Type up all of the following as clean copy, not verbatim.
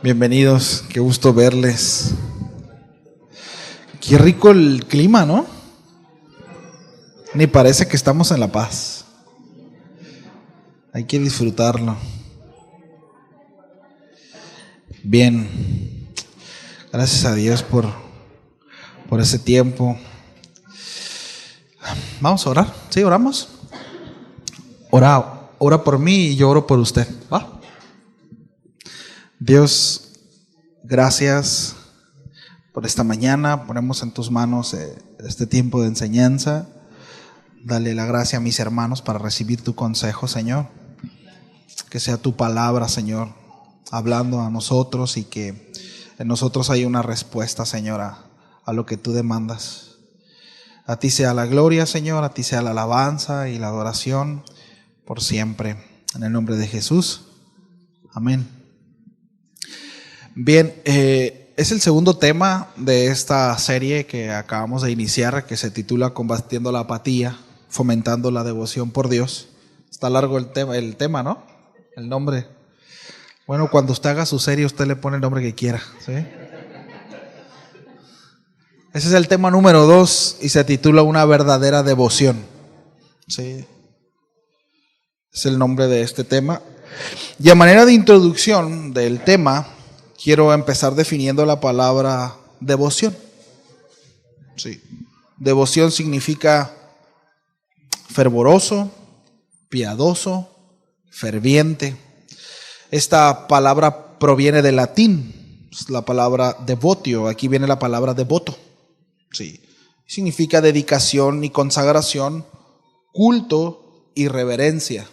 Bienvenidos, qué gusto verles. Qué rico el clima, ¿no? Ni parece que estamos en La Paz. Hay que disfrutarlo. Bien, gracias a Dios por ese tiempo. Vamos a orar, ¿sí? ¿Oramos? Ora por mí y yo oro por usted, ¿va? Dios, gracias por esta mañana. Ponemos en tus manos este tiempo de enseñanza. Dale la gracia a mis hermanos para recibir tu consejo, Señor. Que sea tu palabra, Señor, hablando a nosotros y que en nosotros haya una respuesta, Señor, a lo que tú demandas. A ti sea la gloria, Señor, a ti sea la alabanza y la adoración por siempre. En el nombre de Jesús. Amén. Bien, es el segundo tema de esta serie que acabamos de iniciar, que se titula Combatiendo la apatía, fomentando la devoción por Dios. Está largo el tema, ¿no? El nombre. Bueno, cuando usted haga su serie, usted le pone el nombre que quiera, ¿sí? Ese es el tema número 2 y se titula Una verdadera devoción, ¿sí? Es el nombre de este tema. Y a manera de introducción del tema, quiero empezar definiendo la palabra devoción. Sí. Devoción significa fervoroso, piadoso, ferviente. Esta palabra proviene del latín, es la palabra devotio. Aquí viene la palabra devoto. Sí. Significa dedicación y consagración, culto y reverencia.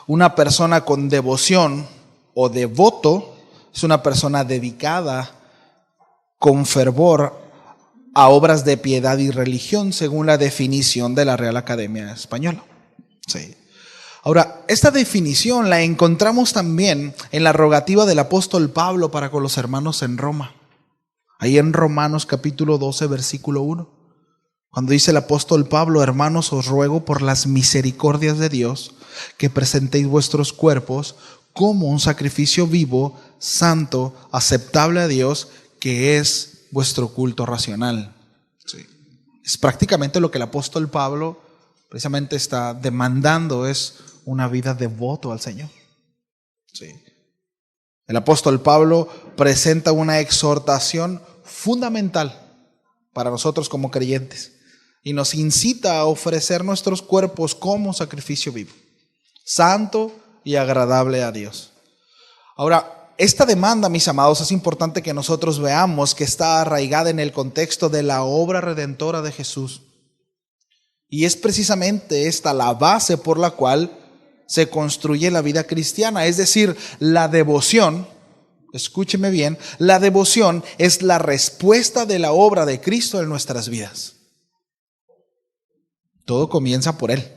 Una persona con devoción o devoto es una persona dedicada con fervor a obras de piedad y religión, según la definición de la Real Academia Española. Sí. Ahora, esta definición la encontramos también en la rogativa del apóstol Pablo para con los hermanos en Roma. Ahí en Romanos capítulo 12, versículo 1. Cuando dice el apóstol Pablo: hermanos, os ruego por las misericordias de Dios que presentéis vuestros cuerpos como un sacrificio vivo, santo, aceptable a Dios, que es vuestro culto racional. Sí. Es prácticamente lo que el apóstol Pablo precisamente está demandando, es una vida devoto al Señor. Sí. El apóstol Pablo presenta una exhortación fundamental para nosotros como creyentes y nos incita a ofrecer nuestros cuerpos como sacrificio vivo, santo y agradable a Dios. Ahora, esta demanda, mis amados, es importante que nosotros veamos que está arraigada en el contexto de la obra redentora de Jesús. Y es precisamente esta la base por la cual se construye la vida cristiana. Es decir, la devoción, escúcheme bien, la devoción es la respuesta de la obra de Cristo en nuestras vidas. Todo comienza por Él.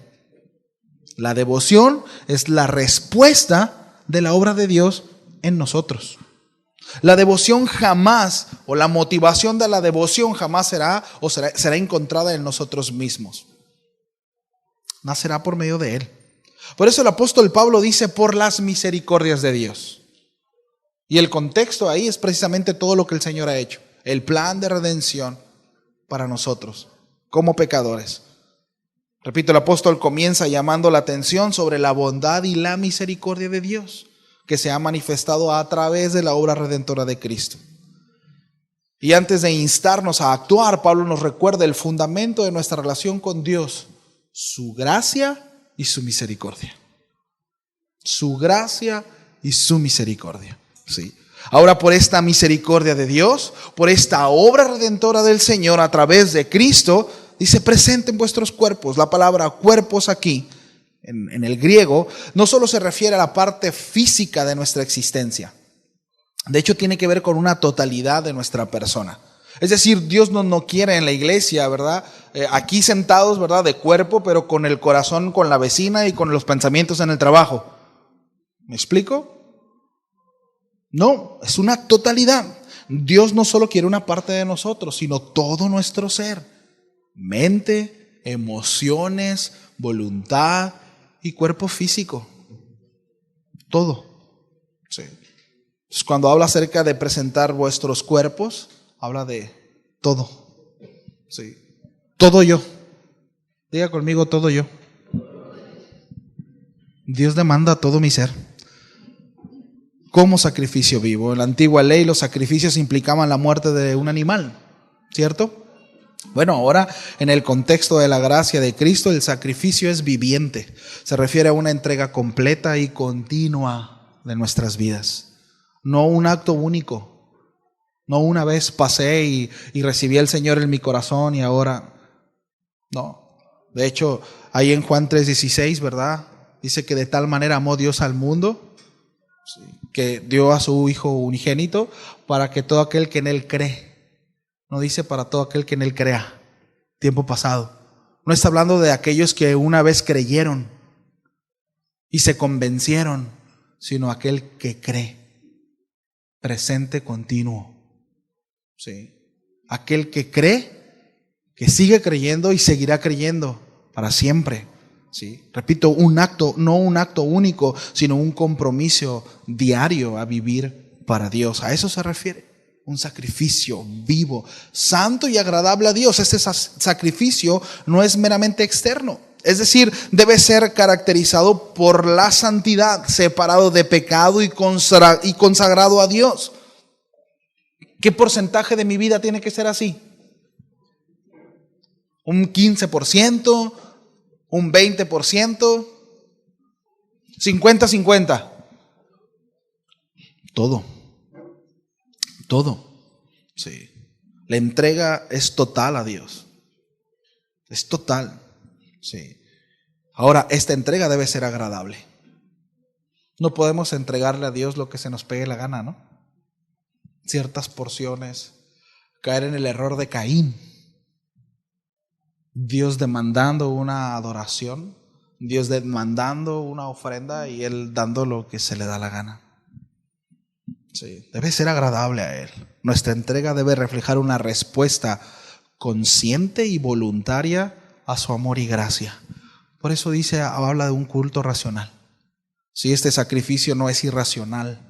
La devoción es la respuesta de la obra de Dios en nosotros. La devoción jamás, o la motivación de la devoción jamás será encontrada en nosotros mismos. Nacerá por medio de Él. Por eso el apóstol Pablo dice: por las misericordias de Dios. Y el contexto ahí es precisamente todo lo que el Señor ha hecho. El plan de redención para nosotros, como pecadores. Repito, el apóstol comienza llamando la atención sobre la bondad y la misericordia de Dios, que se ha manifestado a través de la obra redentora de Cristo. Y antes de instarnos a actuar, Pablo nos recuerda el fundamento de nuestra relación con Dios: su gracia y su misericordia. Su gracia y su misericordia. Sí. Ahora, por esta misericordia de Dios, por esta obra redentora del Señor a través de Cristo, dice: presenten vuestros cuerpos. La palabra cuerpos aquí, en el griego, no solo se refiere a la parte física de nuestra existencia. De hecho, tiene que ver con una totalidad de nuestra persona. Es decir, Dios no quiere en la iglesia, ¿verdad? Aquí sentados, ¿verdad? De cuerpo, pero con el corazón con la vecina y con los pensamientos en el trabajo. ¿Me explico? No, es una totalidad. Dios no solo quiere una parte de nosotros, sino todo nuestro ser. Mente, emociones, voluntad y cuerpo físico. Todo. Sí. Entonces, cuando habla acerca de presentar vuestros cuerpos, habla de todo. Sí. Todo yo. Diga conmigo, todo yo. Dios demanda todo mi ser como sacrificio vivo. En la antigua ley los sacrificios implicaban la muerte de un animal, ¿cierto? Bueno, ahora en el contexto de la gracia de Cristo, el sacrificio es viviente. Se refiere a una entrega completa y continua de nuestras vidas. No un acto único. No una vez pasé y recibí al Señor en mi corazón y ahora no. De hecho, ahí en Juan 3:16, ¿verdad? Dice que de tal manera amó Dios al mundo, sí, que dio a su Hijo unigénito para que todo aquel que en Él cree, no dice para todo aquel que en Él crea, tiempo pasado. No está hablando de aquellos que una vez creyeron y se convencieron, sino aquel que cree, presente continuo. Sí. Aquel que cree, que sigue creyendo y seguirá creyendo para siempre. ¿Sí? Repito, un acto, no un acto único, sino un compromiso diario a vivir para Dios. A eso se refiere. Un sacrificio vivo, santo y agradable a Dios. Este sacrificio no es meramente externo. Es decir, debe ser caracterizado por la santidad, separado de pecado y consagrado a Dios. ¿Qué porcentaje de mi vida tiene que ser así? ¿Un 15%? ¿Un 20%? ¿50-50? Todo. Sí. La entrega es total a Dios. Es total. Sí. Ahora, esta entrega debe ser agradable. No podemos entregarle a Dios lo que se nos pegue la gana, ¿no? Ciertas porciones, caer en el error de Caín. Dios demandando una adoración, Dios demandando una ofrenda y Él dando lo que se le da la gana. Sí, debe ser agradable a Él. Nuestra entrega debe reflejar una respuesta consciente y voluntaria a su amor y gracia. Por eso habla de un culto racional. Si este sacrificio no es irracional,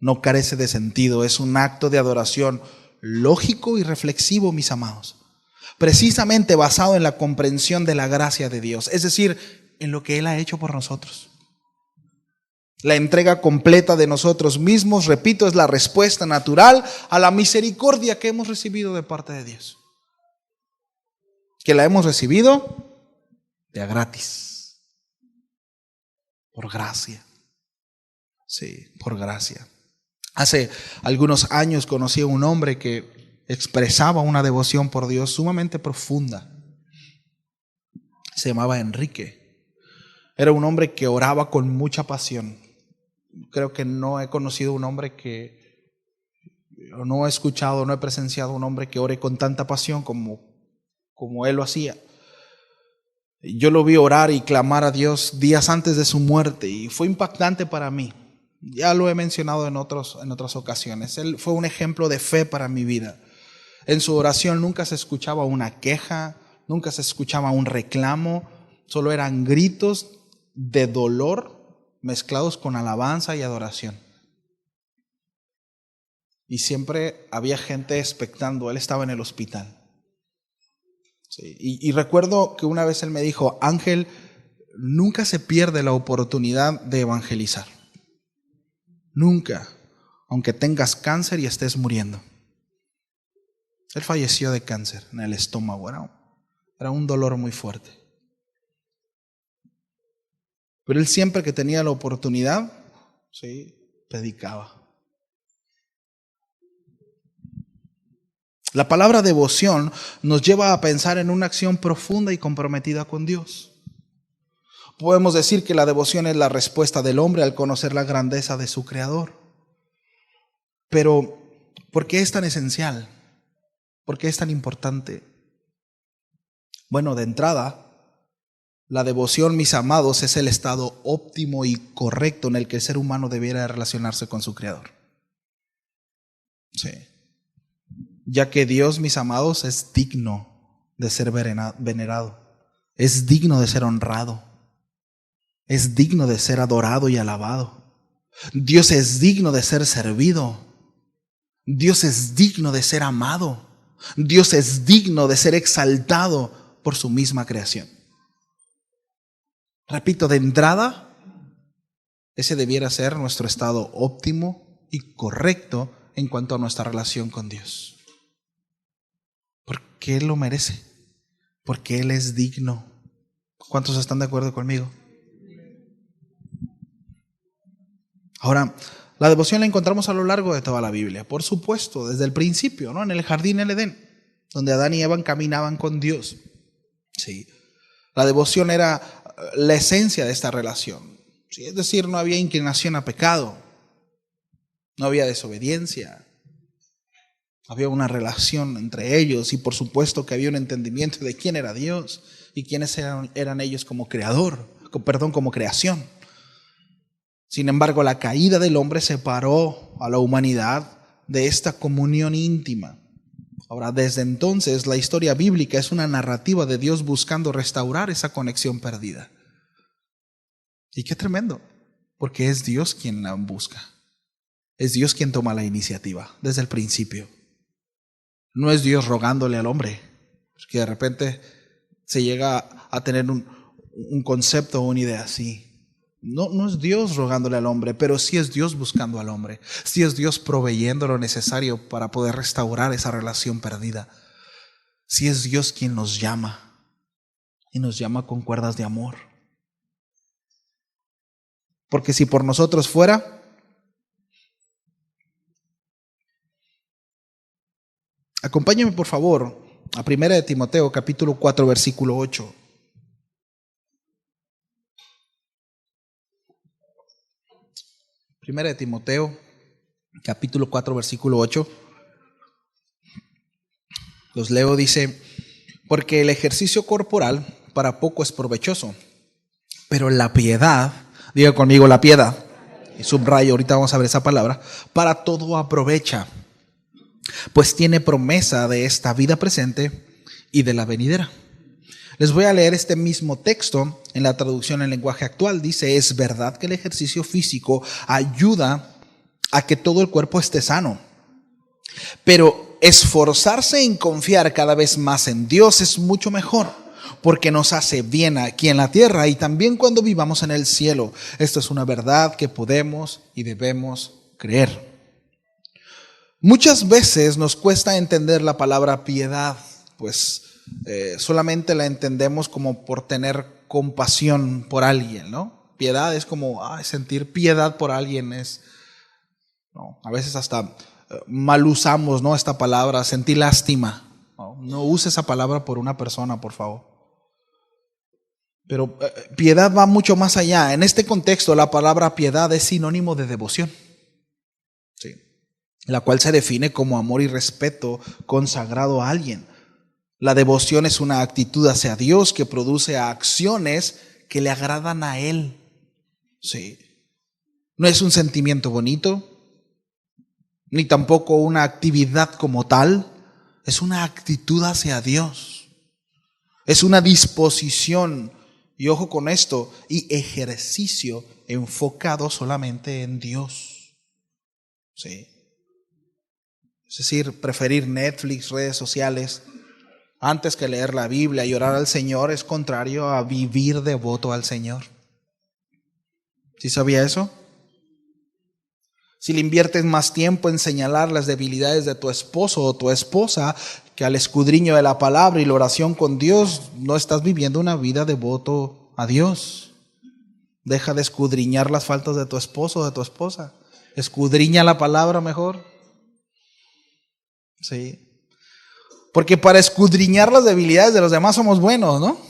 no carece de sentido, es un acto de adoración lógico y reflexivo, mis amados. Precisamente basado en la comprensión de la gracia de Dios, es decir, en lo que Él ha hecho por nosotros. La entrega completa de nosotros mismos, repito, es la respuesta natural a la misericordia que hemos recibido de parte de Dios. Que la hemos recibido de a gratis, por gracia. Sí, por gracia. Hace algunos años conocí a un hombre que expresaba una devoción por Dios sumamente profunda. Se llamaba Enrique. Era un hombre que oraba con mucha pasión. Creo que no he conocido un hombre no he escuchado, no he presenciado un hombre que ore con tanta pasión como él lo hacía. Yo lo vi orar y clamar a Dios días antes de su muerte y fue impactante para mí. Ya lo he mencionado en otras ocasiones. Él fue un ejemplo de fe para mi vida. En su oración nunca se escuchaba una queja, nunca se escuchaba un reclamo, solo eran gritos de dolor mezclados con alabanza y adoración. Y siempre había gente expectando, él estaba en el hospital. Sí, y recuerdo que una vez él me dijo, Ángel, nunca se pierde la oportunidad de evangelizar. Nunca, aunque tengas cáncer y estés muriendo. Él falleció de cáncer en el estómago, era un dolor muy fuerte. Pero él siempre que tenía la oportunidad, sí, predicaba. La palabra devoción nos lleva a pensar en una acción profunda y comprometida con Dios. Podemos decir que la devoción es la respuesta del hombre al conocer la grandeza de su Creador. Pero, ¿por qué es tan esencial? ¿Por qué es tan importante? Bueno, de entrada, la devoción, mis amados, es el estado óptimo y correcto en el que el ser humano debiera relacionarse con su Creador. Sí. Ya que Dios, mis amados, es digno de ser venerado, es digno de ser honrado, es digno de ser adorado y alabado. Dios es digno de ser servido. Dios es digno de ser amado. Dios es digno de ser exaltado por su misma creación. Repito, de entrada, ese debiera ser nuestro estado óptimo y correcto en cuanto a nuestra relación con Dios. Porque Él lo merece. Porque Él es digno. ¿Cuántos están de acuerdo conmigo? Ahora, la devoción la encontramos a lo largo de toda la Biblia, por supuesto, desde el principio, ¿no? En el jardín del Edén, donde Adán y Eva caminaban con Dios. Sí. La devoción era la esencia de esta relación. ¿Sí? Es decir, no había inclinación a pecado, no había desobediencia, había una relación entre ellos y por supuesto que había un entendimiento de quién era Dios y quiénes eran ellos como como creación. Sin embargo, la caída del hombre separó a la humanidad de esta comunión íntima. Ahora, desde entonces, la historia bíblica es una narrativa de Dios buscando restaurar esa conexión perdida. Y qué tremendo, porque es Dios quien la busca. Es Dios quien toma la iniciativa desde el principio. No es Dios rogándole al hombre, porque de repente se llega a tener un concepto o una idea así. No es Dios rogándole al hombre, pero sí es Dios buscando al hombre. Sí es Dios proveyendo lo necesario para poder restaurar esa relación perdida. Sí es Dios quien nos llama y nos llama con cuerdas de amor. Porque si por nosotros fuera, acompáñame por favor a 1 Timoteo capítulo 4 versículo 8. Primera de Timoteo, capítulo 4, versículo 8. Los leo, dice: porque el ejercicio corporal para poco es provechoso, pero la piedad, diga conmigo la piedad, y subrayo, ahorita vamos a ver esa palabra, para todo aprovecha, pues tiene promesa de esta vida presente y de la venidera. Les voy a leer este mismo texto en la traducción en lenguaje actual. Dice: es verdad que el ejercicio físico ayuda a que todo el cuerpo esté sano, pero esforzarse en confiar cada vez más en Dios es mucho mejor, porque nos hace bien aquí en la tierra y también cuando vivamos en el cielo. Esto es una verdad que podemos y debemos creer. Muchas veces nos cuesta entender la palabra piedad, pues solamente la entendemos como por tener compasión por alguien, ¿no? Piedad es como sentir piedad por alguien, ¿no? A veces hasta mal usamos, ¿no?, esta palabra, sentir lástima. No use esa palabra por una persona, por favor. Pero piedad va mucho más allá. En este contexto, la palabra piedad es sinónimo de devoción, ¿sí?, la cual se define como amor y respeto consagrado a alguien. La devoción es una actitud hacia Dios que produce acciones que le agradan a Él. Sí. No es un sentimiento bonito, ni tampoco una actividad como tal. Es una actitud hacia Dios. Es una disposición, y ojo con esto, y ejercicio enfocado solamente en Dios. Sí. Es decir, preferir Netflix, redes sociales, antes que leer la Biblia y orar al Señor es contrario a vivir devoto al Señor. ¿Sí sabía eso? Si le inviertes más tiempo en señalar las debilidades de tu esposo o tu esposa que al escudriño de la palabra y la oración con Dios, no estás viviendo una vida devoto a Dios. Deja de escudriñar las faltas de tu esposo o de tu esposa. Escudriña la palabra mejor. Sí. Porque para escudriñar las debilidades de los demás somos buenos, ¿no?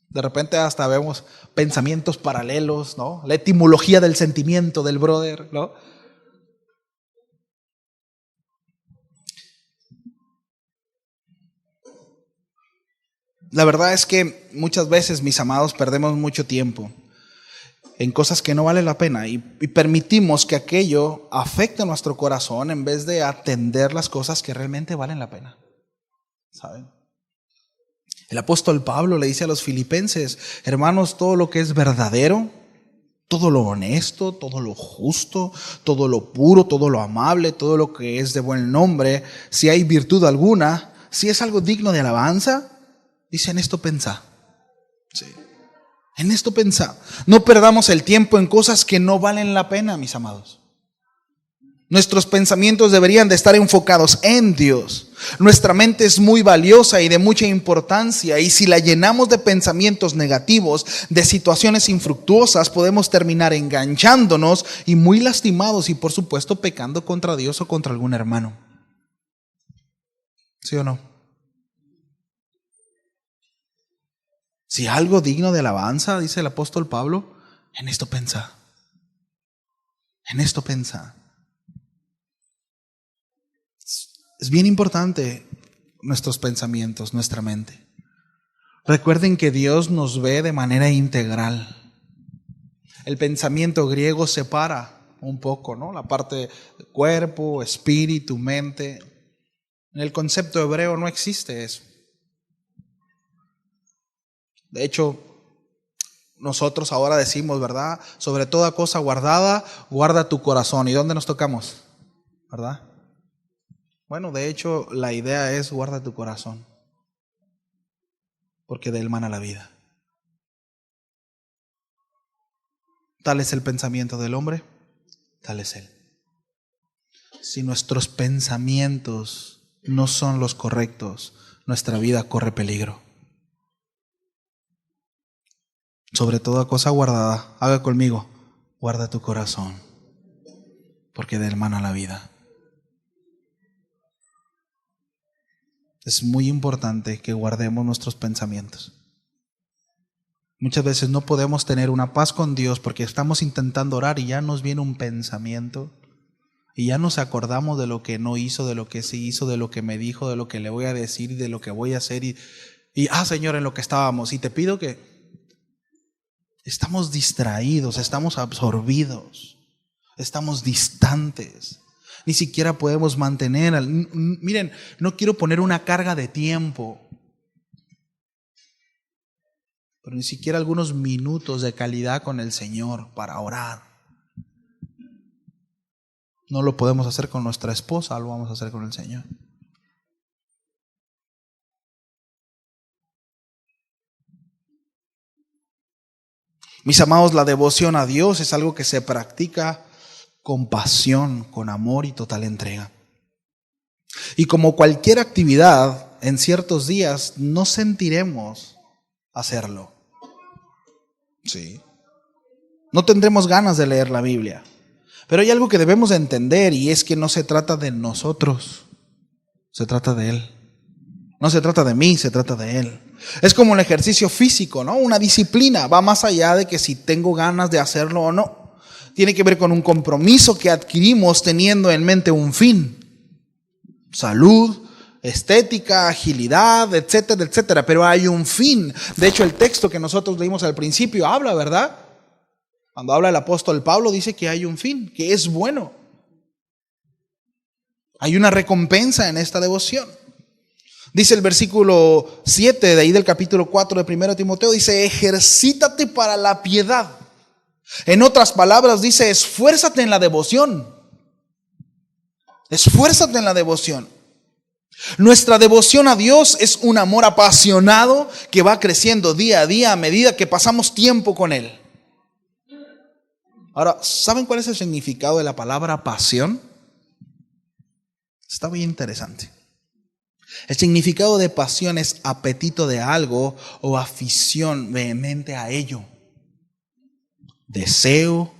De repente hasta vemos pensamientos paralelos, ¿no? La etimología del sentimiento del brother, ¿no? La verdad es que muchas veces, mis amados, perdemos mucho tiempo en cosas que no valen la pena y permitimos que aquello afecte nuestro corazón en vez de atender las cosas que realmente valen la pena. ¿Saben? El apóstol Pablo le dice a los filipenses: hermanos, todo lo que es verdadero, todo lo honesto, todo lo justo, todo lo puro, todo lo amable, todo lo que es de buen nombre, si hay virtud alguna, si es algo digno de alabanza, dice, en esto pensá. Sí. En esto pensá. No perdamos el tiempo en cosas que no valen la pena, mis amados. Nuestros pensamientos deberían de estar enfocados en Dios. Nuestra mente es muy valiosa y de mucha importancia, y si la llenamos de pensamientos negativos, de situaciones infructuosas, podemos terminar enganchándonos y muy lastimados y por supuesto pecando contra Dios o contra algún hermano. ¿Sí o no? Si algo digno de alabanza, dice el apóstol Pablo, en esto pensá. En esto pensá. Es bien importante nuestros pensamientos, nuestra mente. Recuerden que Dios nos ve de manera integral. El pensamiento griego separa un poco, ¿no? La parte de cuerpo, espíritu, mente. En el concepto hebreo no existe eso. De hecho, nosotros ahora decimos, ¿verdad? Sobre toda cosa guardada, guarda tu corazón. ¿Y dónde nos tocamos? ¿Verdad? Bueno, de hecho, la idea es guarda tu corazón, porque de él mana la vida. Tal es el pensamiento del hombre, tal es él. Si nuestros pensamientos no son los correctos, nuestra vida corre peligro. Sobre toda cosa guardada, haga conmigo, guarda tu corazón, porque de él mana la vida. Es muy importante que guardemos nuestros pensamientos. Muchas veces no podemos tener una paz con Dios porque estamos intentando orar y ya nos viene un pensamiento y ya nos acordamos de lo que no hizo, de lo que sí hizo, de lo que me dijo, de lo que le voy a decir, de lo que voy a hacer y Señor, en lo que estábamos. Y te pido que estamos distraídos, estamos absorbidos, estamos distantes. Ni siquiera podemos mantener, miren, no quiero poner una carga de tiempo, pero ni siquiera algunos minutos de calidad con el Señor para orar. No lo podemos hacer con nuestra esposa, lo vamos a hacer con el Señor. Mis amados, la devoción a Dios es algo que se practica con pasión, con amor y total entrega. Y como cualquier actividad, en ciertos días no sentiremos hacerlo. Sí. No tendremos ganas de leer la Biblia. Pero hay algo que debemos de entender, y es que no se trata de nosotros, se trata de Él. No se trata de mí, se trata de Él. Es como el ejercicio físico, ¿no? Una disciplina va más allá de que si tengo ganas de hacerlo o no. Tiene que ver con un compromiso que adquirimos teniendo en mente un fin. Salud, estética, agilidad, etcétera, etcétera. Pero hay un fin. De hecho, el texto que nosotros leímos al principio habla, ¿verdad? Cuando habla el apóstol Pablo dice que hay un fin, que es bueno. Hay una recompensa en esta devoción. Dice el versículo 7 de ahí del capítulo 4 de 1 Timoteo, dice, ejercítate para la piedad. En otras palabras dice, esfuérzate en la devoción. Esfuérzate en la devoción. Nuestra devoción a Dios es un amor apasionado que va creciendo día a día a medida que pasamos tiempo con Él. Ahora, ¿saben cuál es el significado de la palabra pasión? Está muy interesante. El significado de pasión es apetito de algo o afición vehemente a ello. Deseo,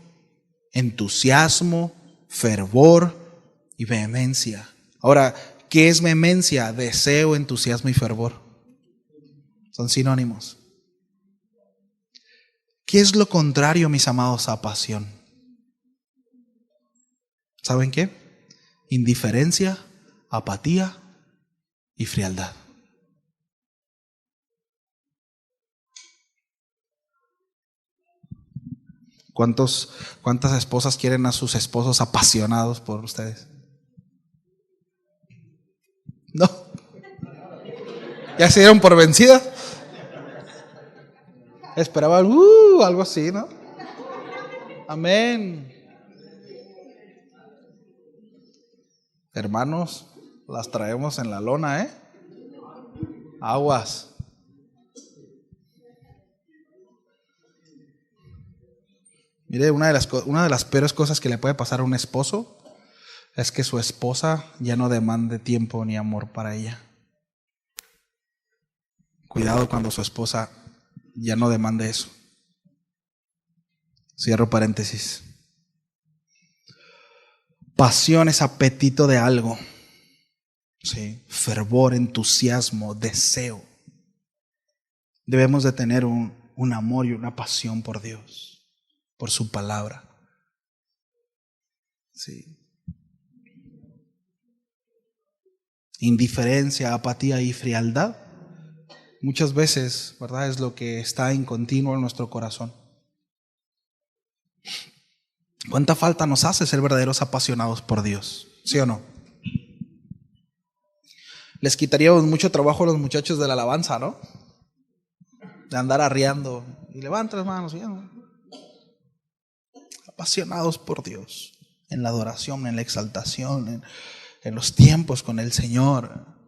entusiasmo, fervor y vehemencia. Ahora, ¿qué es vehemencia? Deseo, entusiasmo y fervor. Son sinónimos. ¿Qué es lo contrario, mis amados, a pasión? ¿Saben qué? Indiferencia, apatía y frialdad. ¿Cuántas esposas quieren a sus esposos apasionados por ustedes? ¿No? ¿Ya se dieron por vencidas? Esperaban algo así, ¿no? Amén. Hermanos, las traemos en la lona, ¿eh? Aguas. Mire, una de las peores cosas que le puede pasar a un esposo es que su esposa ya no demande tiempo ni amor para ella. Cuidado cuando su esposa ya no demande eso. Cierro paréntesis. Pasión es apetito de algo. Sí. Fervor, entusiasmo, deseo. Debemos de tener un amor y una pasión por Dios, por su palabra. Sí. Indiferencia, apatía y frialdad, muchas veces, ¿verdad?, es lo que está en continuo en nuestro corazón. ¿Cuánta falta nos hace ser verdaderos apasionados por Dios? ¿Sí o no? Les quitaríamos mucho trabajo a los muchachos de la alabanza, ¿no? De andar arriando y levanta las manos, ¿sí? Apasionados por Dios, en la adoración, en la exaltación, en los tiempos con el Señor.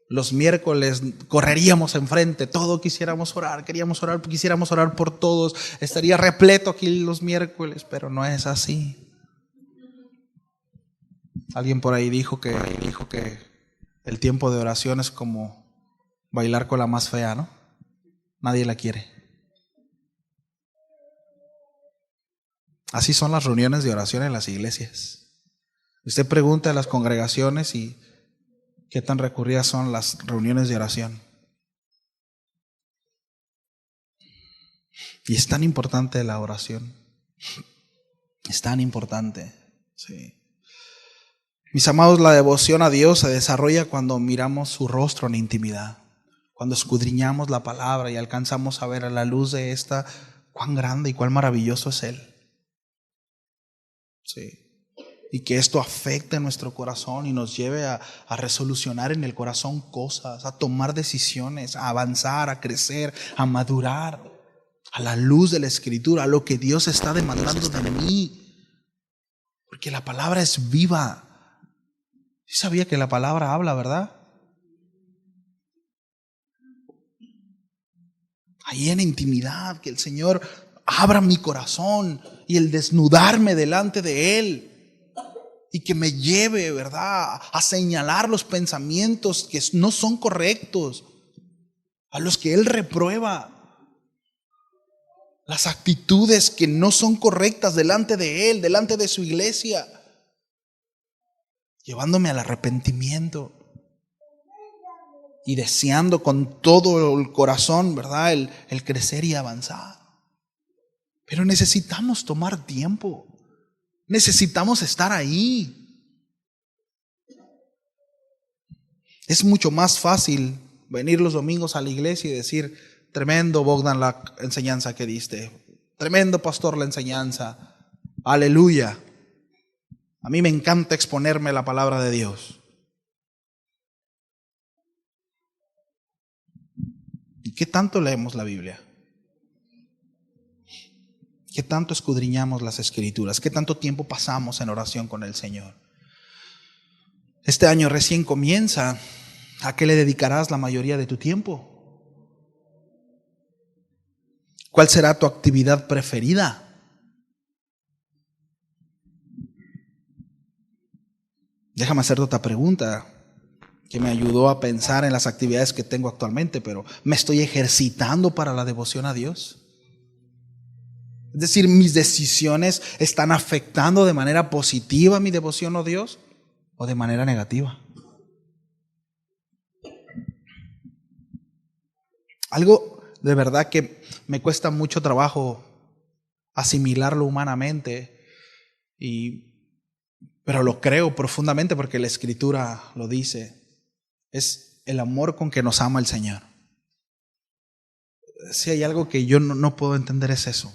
Los miércoles correríamos enfrente, todo quisiéramos orar, quisiéramos orar por todos, estaría repleto aquí los miércoles, pero no es así. Alguien por ahí dijo que el tiempo de oración es como bailar con la más fea, ¿no? Nadie la quiere. Así son las reuniones de oración en las iglesias. Usted pregunta a las congregaciones y qué tan recurridas son las reuniones de oración. Y es tan importante la oración. Es tan importante. Sí. Mis amados, la devoción a Dios se desarrolla cuando miramos su rostro en intimidad. Cuando escudriñamos la palabra y alcanzamos a ver a la luz de esta cuán grande y cuán maravilloso es Él. Sí. Y que esto afecte nuestro corazón y nos lleve a resolucionar en el corazón cosas, a tomar decisiones, a avanzar, a crecer, a madurar a la luz de la Escritura, a lo que Dios está demandando de mí. Porque la palabra es viva. ¿Sí sabía que la palabra habla, verdad? Ahí en intimidad, que el Señor abra mi corazón y el desnudarme delante de Él. Y que me lleve, ¿verdad?, a señalar los pensamientos que no son correctos, a los que Él reprueba, las actitudes que no son correctas delante de Él, delante de su iglesia, llevándome al arrepentimiento y deseando con todo el corazón, ¿verdad?, el crecer y avanzar. Pero necesitamos tomar tiempo. Necesitamos estar ahí. Es mucho más fácil venir los domingos a la iglesia y decir: tremendo, Bogdan, la enseñanza que diste. Tremendo, pastor, la enseñanza. Aleluya. A mí me encanta exponerme la palabra de Dios. ¿Y qué tanto leemos la Biblia? ¿Qué tanto escudriñamos las Escrituras? ¿Qué tanto tiempo pasamos en oración con el Señor? Este año recién comienza. ¿A qué le dedicarás la mayoría de tu tiempo? ¿Cuál será tu actividad preferida? Déjame hacerte otra pregunta que me ayudó a pensar en las actividades que tengo actualmente, pero ¿me estoy ejercitando para la devoción a Dios? Es decir, ¿mis decisiones están afectando de manera positiva mi devoción a Dios o de manera negativa? Algo de verdad que me cuesta mucho trabajo asimilarlo humanamente, pero lo creo profundamente porque la Escritura lo dice. Es el amor con que nos ama el Señor. Si hay algo que yo no puedo entender es eso.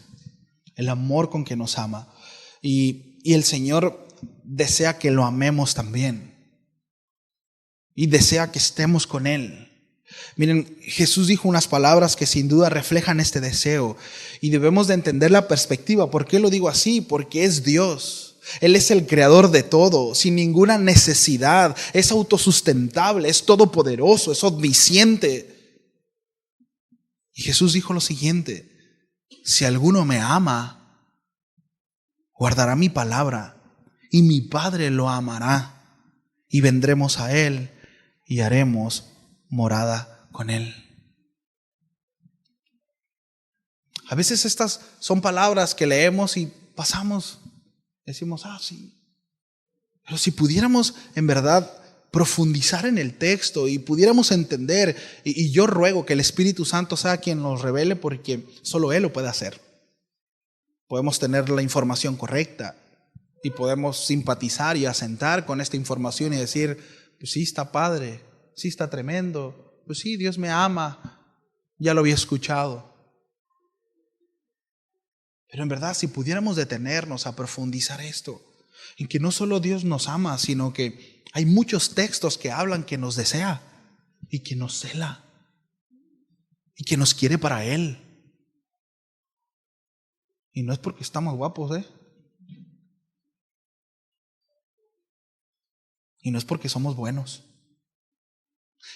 El amor con que nos ama. Y el Señor desea que lo amemos también. Y desea que estemos con Él. Miren, Jesús dijo unas palabras que sin duda reflejan este deseo y debemos de entender la perspectiva. ¿Por qué lo digo así? Porque es Dios. Él es el creador de todo, sin ninguna necesidad. Es autosustentable, es todopoderoso, es omnisciente. Y Jesús dijo lo siguiente: si alguno me ama, guardará mi palabra y mi Padre lo amará y vendremos a él y haremos morada con él. A veces estas son palabras que leemos y pasamos, decimos, sí. Pero si pudiéramos en verdad profundizar en el texto y pudiéramos entender, y yo ruego que el Espíritu Santo sea quien nos revele, porque solo Él lo puede hacer. Podemos tener la información correcta y podemos simpatizar y asentar con esta información y decir, pues sí, está padre, sí, está tremendo, pues sí, Dios me ama, ya lo había escuchado. Pero en verdad, si pudiéramos detenernos a profundizar esto, en que no solo Dios nos ama, sino que hay muchos textos que hablan que nos desea y que nos cela y que nos quiere para Él. Y no es porque estamos guapos, y no es porque somos buenos,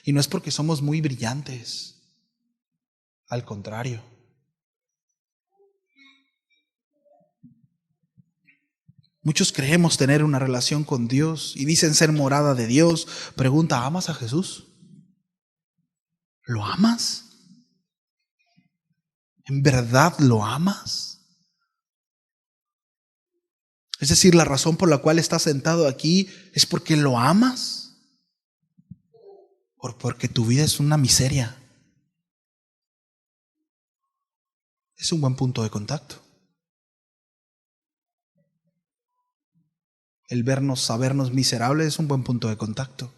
y no es porque somos muy brillantes. Al contrario. Muchos creemos tener una relación con Dios y dicen ser morada de Dios. Pregunta, ¿amas a Jesús? ¿Lo amas? ¿En verdad lo amas? Es decir, la razón por la cual estás sentado aquí es porque lo amas o porque tu vida es una miseria. Es un buen punto de contacto. El sabernos miserables es un buen punto de contacto.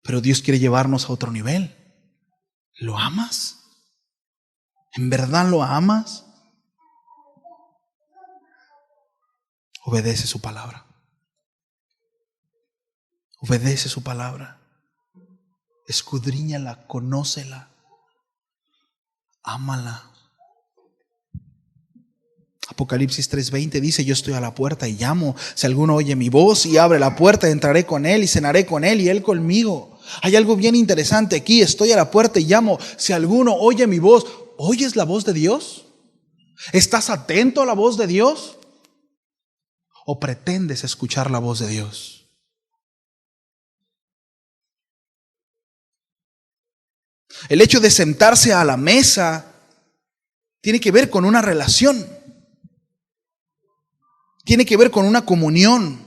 Pero Dios quiere llevarnos a otro nivel. ¿Lo amas? ¿En verdad lo amas? Obedece su palabra. Obedece su palabra. Escudriñala, conócela. Ámala. Apocalipsis 3:20 dice, yo estoy a la puerta y llamo. Si alguno oye mi voz y abre la puerta, entraré con él y cenaré con él y él conmigo. Hay algo bien interesante aquí. Estoy a la puerta y llamo. Si alguno oye mi voz, ¿oyes la voz de Dios? ¿Estás atento a la voz de Dios? ¿O pretendes escuchar la voz de Dios? El hecho de sentarse a la mesa tiene que ver con una relación. Tiene que ver con una comunión.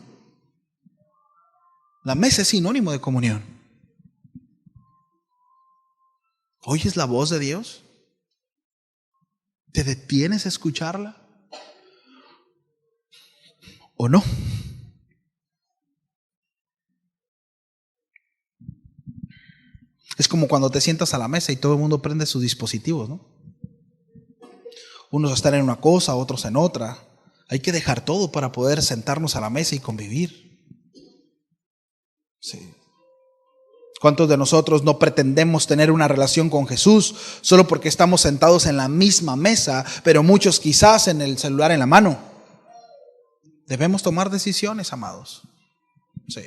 La mesa es sinónimo de comunión. ¿Oyes la voz de Dios? ¿Te detienes a escucharla? ¿O no? Es como cuando te sientas a la mesa y todo el mundo prende sus dispositivos, ¿no? Unos están en una cosa, otros en otra. Hay que dejar todo para poder sentarnos a la mesa y convivir. Sí. ¿Cuántos de nosotros no pretendemos tener una relación con Jesús solo porque estamos sentados en la misma mesa, pero muchos quizás en el celular en la mano? Debemos tomar decisiones, amados. Sí.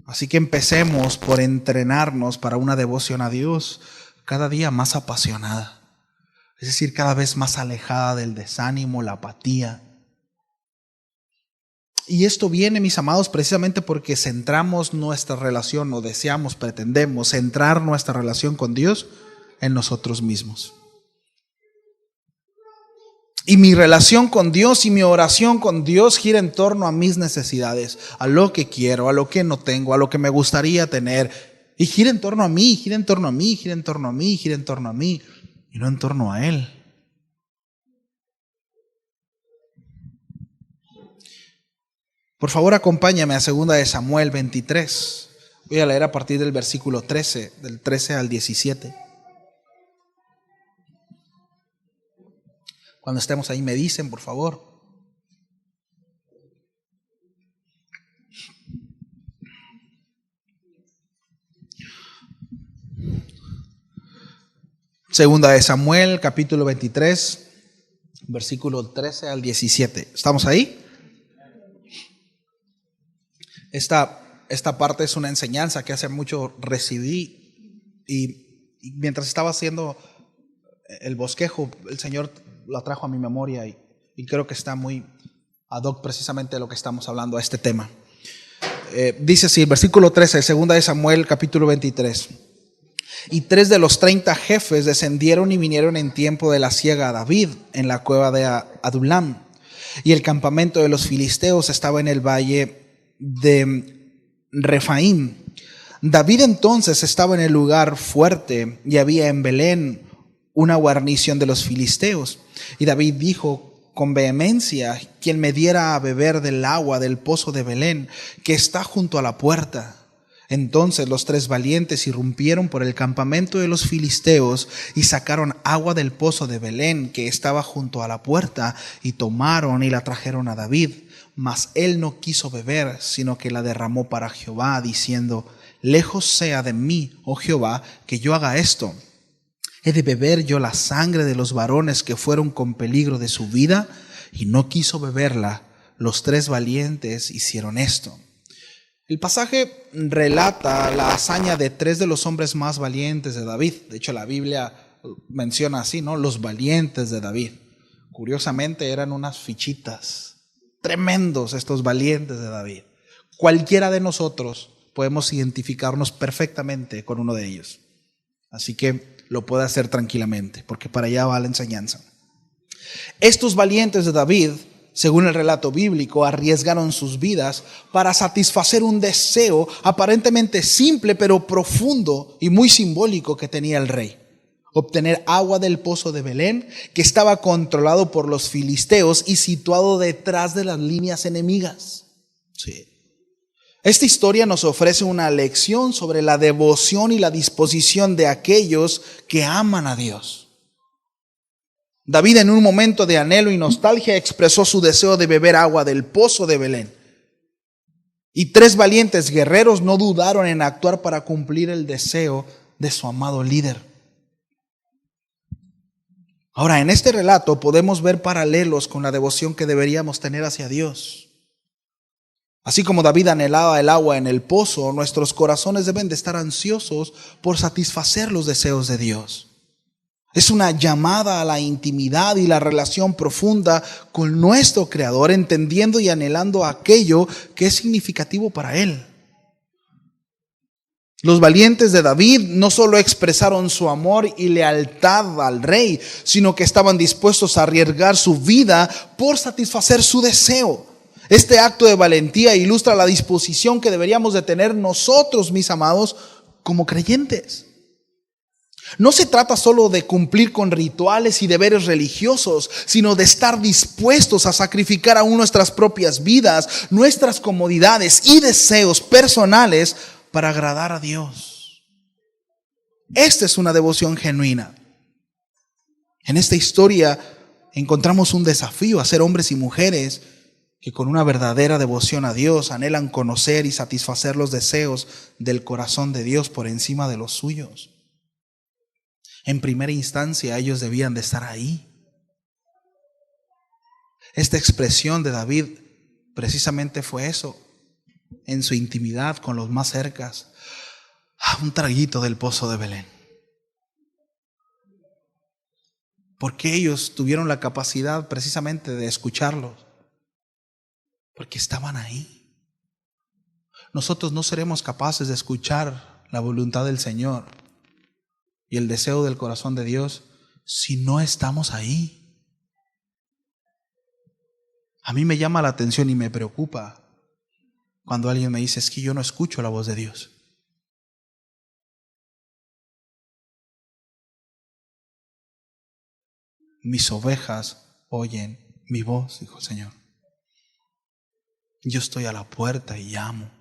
Así que empecemos por entrenarnos para una devoción a Dios cada día más apasionada. Es decir, cada vez más alejada del desánimo, la apatía. Y esto viene, mis amados, precisamente porque centramos nuestra relación, o deseamos, pretendemos centrar nuestra relación con Dios en nosotros mismos. Y mi relación con Dios y mi oración con Dios gira en torno a mis necesidades, a lo que quiero, a lo que no tengo, a lo que me gustaría tener. Y gira en torno a mí, gira en torno a mí, gira en torno a mí, gira en torno a mí, y no en torno a Él. Por favor, acompáñame a 2 de Samuel 23. Voy a leer a partir del versículo 13, del 13 al 17. Cuando estemos ahí me dicen, por favor. Segunda de Samuel, capítulo 23, versículo 13 al 17. ¿Estamos ahí? Esta parte es una enseñanza que hace mucho recibí y mientras estaba haciendo el bosquejo, el Señor la trajo a mi memoria y creo que está muy ad hoc precisamente de lo que estamos hablando a este tema. Dice así, el versículo 13, segunda de Samuel, capítulo 23. Y 3 de los 30 jefes descendieron y vinieron en tiempo de la siega a David en la cueva de Adulam. Y el campamento de los filisteos estaba en el valle de Refaim. David entonces estaba en el lugar fuerte y había en Belén una guarnición de los filisteos. Y David dijo con vehemencia: quien me diera a beber del agua del pozo de Belén, que está junto a la puerta. Entonces los 3 valientes irrumpieron por el campamento de los filisteos y sacaron agua del pozo de Belén que estaba junto a la puerta y tomaron y la trajeron a David. Mas él no quiso beber, sino que la derramó para Jehová, diciendo: lejos sea de mí, oh Jehová, que yo haga esto. ¿He de beber yo la sangre de los varones que fueron con peligro de su vida? Y no quiso beberla. Los 3 valientes hicieron esto. El pasaje relata la hazaña de 3 de los hombres más valientes de David. De hecho, la Biblia menciona así, ¿no? Los valientes de David. Curiosamente eran unas fichitas. Tremendos estos valientes de David. Cualquiera de nosotros podemos identificarnos perfectamente con uno de ellos. Así que lo puede hacer tranquilamente, porque para allá va la enseñanza. Estos valientes de David, según el relato bíblico, arriesgaron sus vidas para satisfacer un deseo aparentemente simple pero profundo y muy simbólico que tenía el rey: obtener agua del pozo de Belén, que estaba controlado por los filisteos y situado detrás de las líneas enemigas. Sí. Esta historia nos ofrece una lección sobre la devoción y la disposición de aquellos que aman a Dios. David, en un momento de anhelo y nostalgia, expresó su deseo de beber agua del pozo de Belén. Y 3 valientes guerreros no dudaron en actuar para cumplir el deseo de su amado líder. Ahora, en este relato podemos ver paralelos con la devoción que deberíamos tener hacia Dios. Así como David anhelaba el agua en el pozo, nuestros corazones deben de estar ansiosos por satisfacer los deseos de Dios. Es una llamada a la intimidad y la relación profunda con nuestro Creador, entendiendo y anhelando aquello que es significativo para Él. Los valientes de David no solo expresaron su amor y lealtad al rey, sino que estaban dispuestos a arriesgar su vida por satisfacer su deseo. Este acto de valentía ilustra la disposición que deberíamos de tener nosotros, mis amados, como creyentes. No se trata solo de cumplir con rituales y deberes religiosos, sino de estar dispuestos a sacrificar aún nuestras propias vidas, nuestras comodidades y deseos personales para agradar a Dios. Esta es una devoción genuina. En esta historia encontramos un desafío a ser hombres y mujeres que con una verdadera devoción a Dios anhelan conocer y satisfacer los deseos del corazón de Dios por encima de los suyos. En primera instancia, ellos debían de estar ahí. Esta expresión de David precisamente fue eso, en su intimidad con los más cercas. Un traguito del pozo de Belén. Porque ellos tuvieron la capacidad precisamente de escucharlos. Porque estaban ahí. Nosotros no seremos capaces de escuchar la voluntad del Señor y el deseo del corazón de Dios si no estamos ahí. A mí me llama la atención y me preocupa cuando alguien me dice: es que yo no escucho la voz de Dios. Mis ovejas oyen mi voz, dijo el Señor. Yo estoy a la puerta y llamo.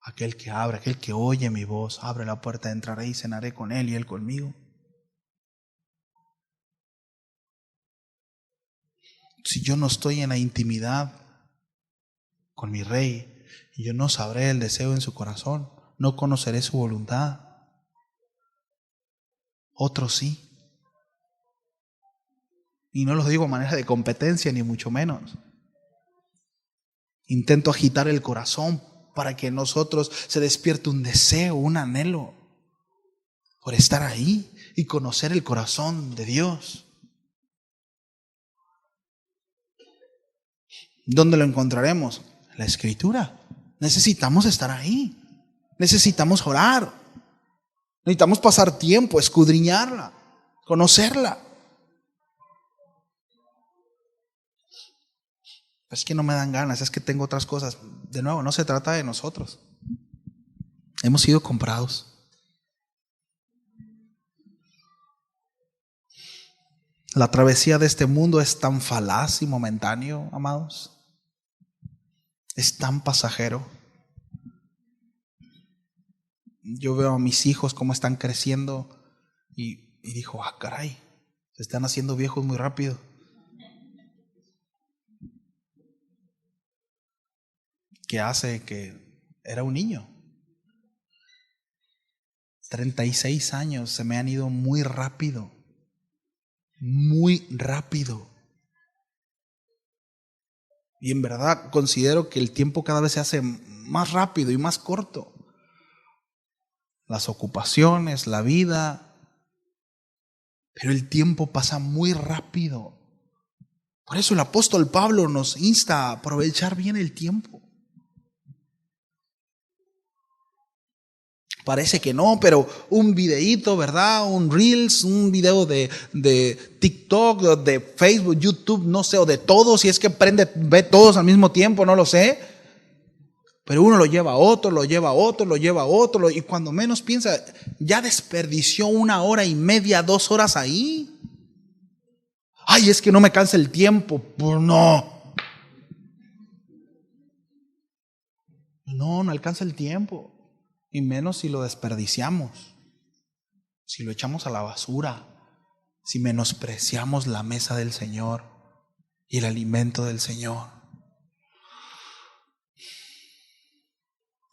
Aquel que abre, aquel que oye mi voz, abre la puerta, entraré y cenaré con él y él conmigo. Si yo no estoy en la intimidad con mi rey, yo no sabré el deseo en su corazón, no conoceré su voluntad. otros sí. Y no lo digo a manera de competencia, ni mucho menos. Intento agitar el corazón para que en nosotros se despierte un deseo, un anhelo por estar ahí y conocer el corazón de Dios. ¿Dónde lo encontraremos? En la Escritura. Necesitamos estar ahí. Necesitamos orar. Necesitamos pasar tiempo, escudriñarla, conocerla. Es que no me dan ganas, es que tengo otras cosas. De nuevo, no se trata de nosotros. Hemos sido comprados. La travesía de este mundo es tan falaz y momentáneo, amados. Es tan pasajero. Yo veo a mis hijos cómo están creciendo y digo, caray, se están haciendo viejos muy rápido. Que hace que era un niño. 36 años se me han ido muy rápido. Muy rápido. Y en verdad considero que el tiempo cada vez se hace más rápido y más corto. Las ocupaciones, la vida. Pero el tiempo pasa muy rápido. Por eso el apóstol Pablo nos insta a aprovechar bien el tiempo. Parece que no, pero un videíto, ¿verdad? Un Reels, un video de TikTok, de Facebook, YouTube, no sé, o de todos, si es que ve todos al mismo tiempo, no lo sé. Pero uno lo lleva a otro, lo lleva a otro, lo lleva a otro, y cuando menos piensa, ya desperdició 1 hora y media, 2 horas ahí. Ay, es que no me cansa el tiempo. Pues no. No alcanza el tiempo. Y menos si lo desperdiciamos, si lo echamos a la basura, si menospreciamos la mesa del Señor y el alimento del Señor.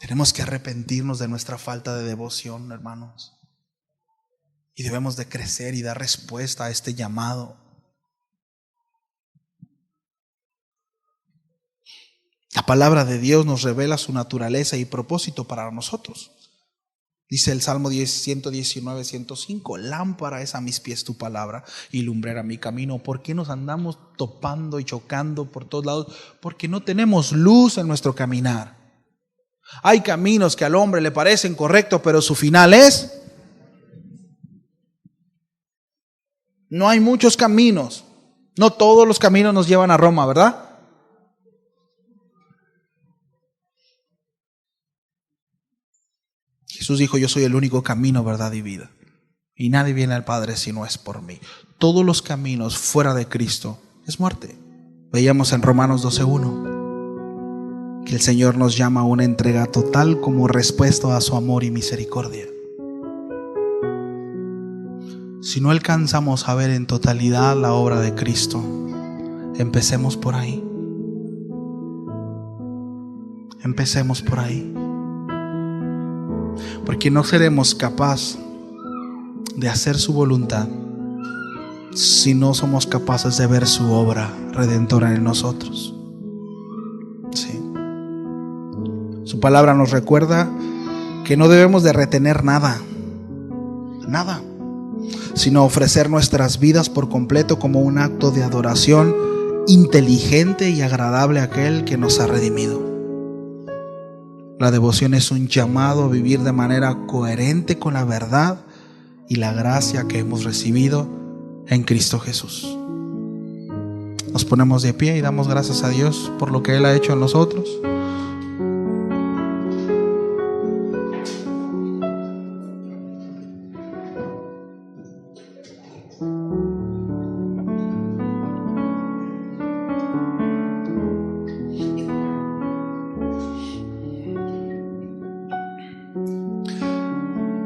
Tenemos que arrepentirnos de nuestra falta de devoción, hermanos. Y debemos de crecer y dar respuesta a este llamado. La palabra de Dios nos revela su naturaleza y propósito para nosotros. Dice el Salmo 119, 105, lámpara es a mis pies tu palabra y lumbrera mi camino. ¿Por qué nos andamos topando y chocando por todos lados? Porque no tenemos luz en nuestro caminar. Hay caminos que al hombre le parecen correctos, pero su final es... No hay muchos caminos. No todos los caminos nos llevan a Roma, ¿verdad? Jesús dijo, yo soy el único camino, verdad y vida. Y nadie viene al Padre si no es por mí. Todos los caminos fuera de Cristo es muerte. Veíamos en Romanos 12:1 que el Señor nos llama a una entrega total como respuesta a su amor y misericordia. Si no alcanzamos a ver en totalidad la obra de Cristo, empecemos por ahí. Empecemos por ahí. Porque no seremos capaces de hacer su voluntad si no somos capaces de ver su obra redentora en nosotros. Sí. Su palabra nos recuerda que no debemos de retener nada, sino ofrecer nuestras vidas por completo como un acto de adoración inteligente y agradable a aquel que nos ha redimido. La devoción es un llamado a vivir de manera coherente con la verdad y la gracia que hemos recibido en Cristo Jesús. Nos ponemos de pie y damos gracias a Dios por lo que Él ha hecho en nosotros.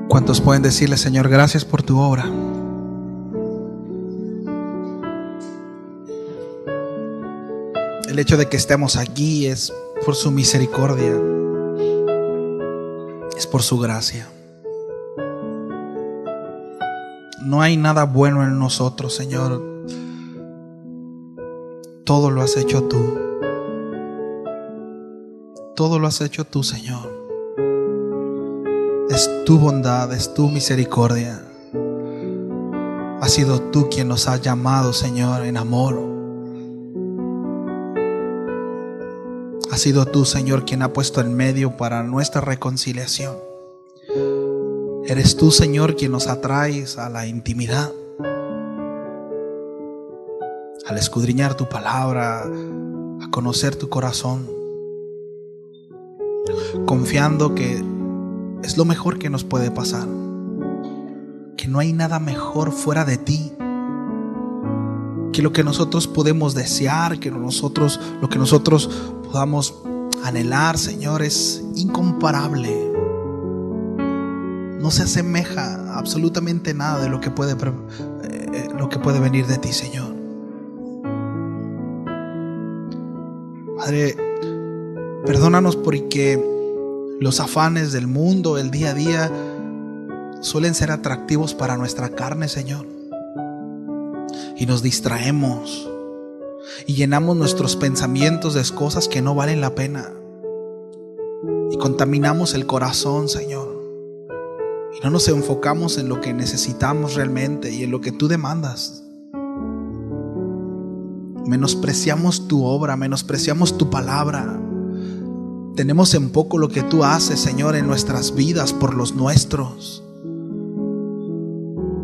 ¿Cuántos pueden decirle, Señor, gracias por tu obra? El hecho de que estemos aquí es por su misericordia, es por su gracia. no hay nada bueno en nosotros, Señor. Todo lo has hecho tú. Todo lo has hecho tú, Señor. Es tu bondad, es tu misericordia. Has sido tú quien nos ha llamado, Señor, en amor. Has sido tú, Señor, quien ha puesto en medio para nuestra reconciliación. Eres tú, Señor, quien nos atraes a la intimidad. Al escudriñar tu palabra, a conocer tu corazón, confiando que es lo mejor que nos puede pasar, que no hay nada mejor fuera de ti, que lo que nosotros podemos desear, que lo que nosotros podamos anhelar, Señor, es incomparable. No se asemeja a absolutamente nada de lo que puede venir de ti, Señor. Padre, perdónanos porque los afanes del mundo, el día a día, suelen ser atractivos para nuestra carne, Señor. Y nos distraemos y llenamos nuestros pensamientos de cosas que no valen la pena. Y contaminamos el corazón, Señor. Y no nos enfocamos en lo que necesitamos realmente y en lo que tú demandas. Menospreciamos tu obra, menospreciamos tu palabra. Tenemos en poco lo que tú haces, Señor, en nuestras vidas por los nuestros.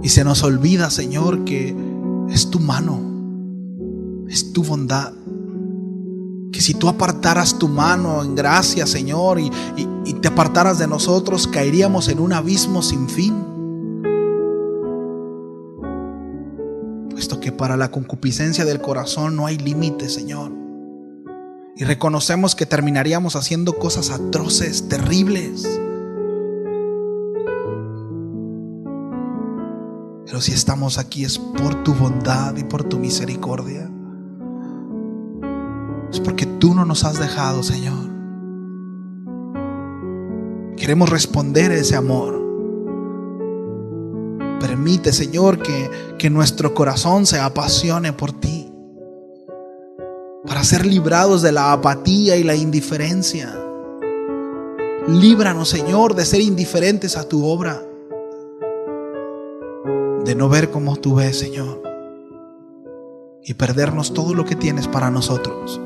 Y se nos olvida, Señor, que es tu mano, es tu bondad. Que si tú apartaras tu mano en gracia, Señor, y te apartaras de nosotros, caeríamos en un abismo sin fin. Puesto que para la concupiscencia del corazón no hay límite, Señor. Y reconocemos que terminaríamos haciendo cosas atroces, terribles. Pero si estamos aquí es por tu bondad y por tu misericordia. Es porque tú no nos has dejado, Señor. Queremos responder a ese amor. Permite, Señor, que nuestro corazón se apasione por ti, para ser librados de la apatía y la indiferencia. Líbranos, Señor, de ser indiferentes a tu obra, de no ver como tú ves, Señor, y perdernos todo lo que tienes para nosotros,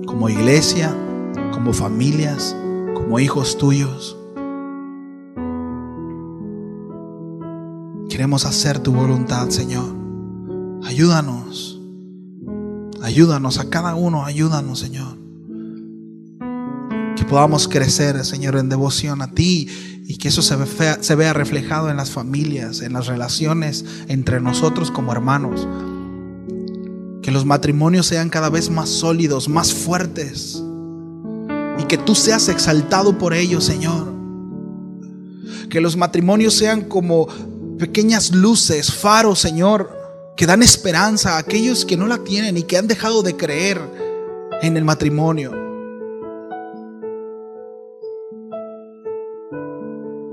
como iglesia, como familias, como hijos tuyos. Queremos hacer tu voluntad, Señor. Ayúdanos. Ayúdanos a cada uno, ayúdanos, Señor. Que podamos crecer, Señor, en devoción a ti y que eso se vea reflejado en las familias, en las relaciones entre nosotros como hermanos. Que los matrimonios sean cada vez más sólidos, más fuertes, y que tú seas exaltado por ellos, Señor. Que los matrimonios sean como pequeñas luces, faros, Señor, que dan esperanza a aquellos que no la tienen y que han dejado de creer en el matrimonio.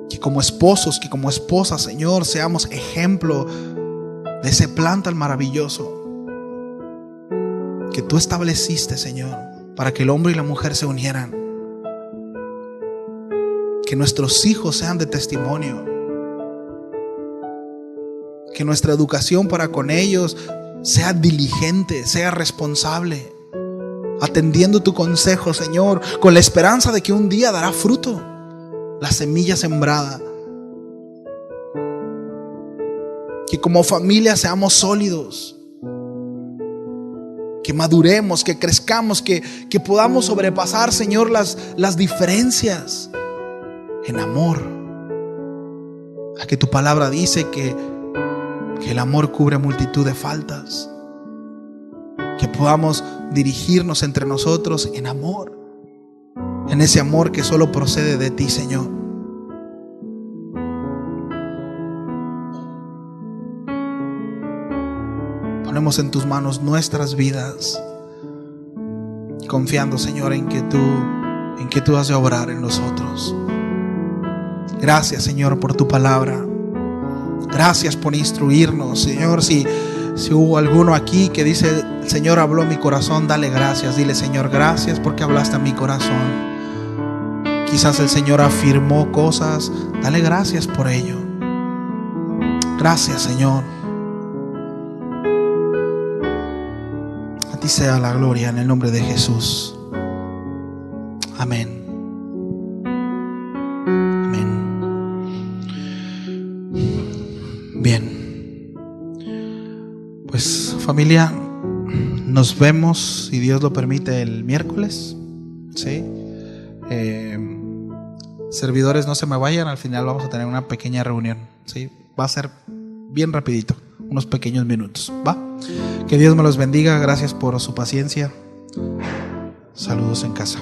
Que como esposos, que como esposas, Señor, seamos ejemplo de ese plan tan maravilloso que tú estableciste, Señor, para que el hombre y la mujer se unieran. Que nuestros hijos sean de testimonio. Que nuestra educación para con ellos sea diligente, sea responsable, atendiendo tu consejo, Señor, con la esperanza de que un día dará fruto la semilla sembrada. Que como familia seamos sólidos, que maduremos, que crezcamos, que podamos sobrepasar, Señor, las diferencias en amor. A que tu palabra dice que el amor cubre multitud de faltas. Que podamos dirigirnos entre nosotros en amor, en ese amor que solo procede de ti, Señor. Ponemos en tus manos nuestras vidas, confiando, Señor, en que tú has de obrar en nosotros. Gracias, Señor, por tu palabra. Gracias por instruirnos, Señor. Si hubo alguno aquí que dice, el Señor habló a mi corazón, dale gracias. Dile, Señor, gracias porque hablaste a mi corazón. Quizás el Señor afirmó cosas, dale gracias por ello. Gracias, Señor. A ti sea la gloria en el nombre de Jesús. Amén. Bien, pues familia, nos vemos, si Dios lo permite, el miércoles, ¿sí? Servidores, no se me vayan, al final vamos a tener una pequeña reunión, ¿sí? Va a ser bien rapidito, unos pequeños minutos, ¿va? Que Dios me los bendiga, gracias por su paciencia. Saludos en casa.